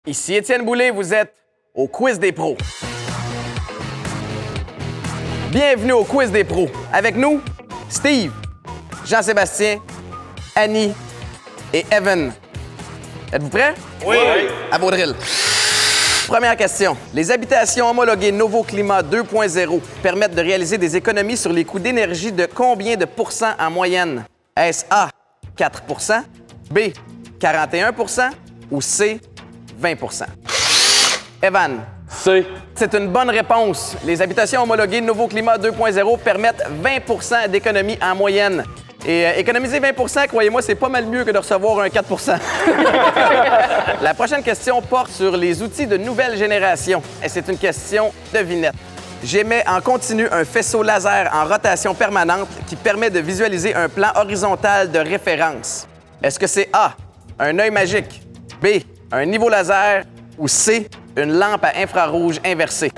Ici Étienne Boulay, vous êtes au Quiz des pros. Bienvenue au Quiz des pros. Avec nous, Steve, Jean-Sébastien, Annie et Evan. Êtes-vous prêts? Oui! À vos drills. Première question. Les habitations homologuées Novo Climat 2.0 permettent de réaliser des économies sur les coûts d'énergie de combien de pourcents en moyenne? Est-ce A, 4 B, 41 ou C, 20 Evan. C. C'est une bonne réponse. Les habitations homologuées Novo Climat 2.0 permettent 20 d'économie en moyenne. Et économiser 20 croyez-moi, c'est pas mal mieux que de recevoir un 4 La prochaine question porte sur les outils de nouvelle génération. Et c'est une question devinette. J'émets en continu un faisceau laser en rotation permanente qui permet de visualiser un plan horizontal de référence. Est-ce que c'est A, un œil magique, B, un niveau laser ou C, une lampe à infrarouge inversée?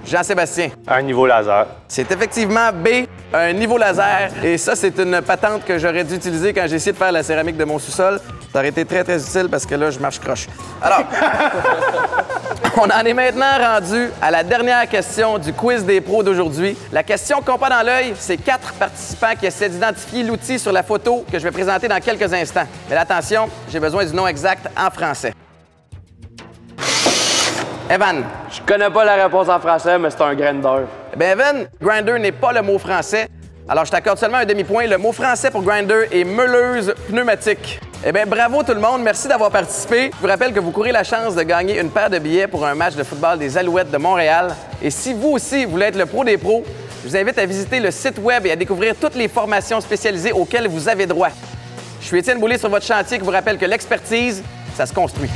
Jean-Sébastien. Un niveau laser. C'est effectivement B, un niveau laser. Et ça, c'est une patente que j'aurais dû utiliser quand j'ai essayé de faire la céramique de mon sous-sol. Ça aurait été très, très utile parce que là, je marche croche. Alors, on en est maintenant rendu à la dernière question du quiz des pros d'aujourd'hui. La question qu'on pas dans l'œil, c'est 4 participants qui essaient d'identifier l'outil sur la photo que je vais présenter dans quelques instants. Mais attention, j'ai besoin du nom exact en français. Evan. Je connais pas la réponse en français, mais c'est un grinder. Bien, Evan, grinder n'est pas le mot français. Alors, je t'accorde seulement un demi-point. Le mot français pour grinder est meuleuse pneumatique. Eh bien, bravo tout le monde. Merci d'avoir participé. Je vous rappelle que vous courez la chance de gagner une paire de billets pour un match de football des Alouettes de Montréal. Et si vous aussi voulez être le pro des pros, je vous invite à visiter le site web et à découvrir toutes les formations spécialisées auxquelles vous avez droit. Je suis Étienne Boulay sur votre chantier qui vous rappelle que l'expertise, ça se construit.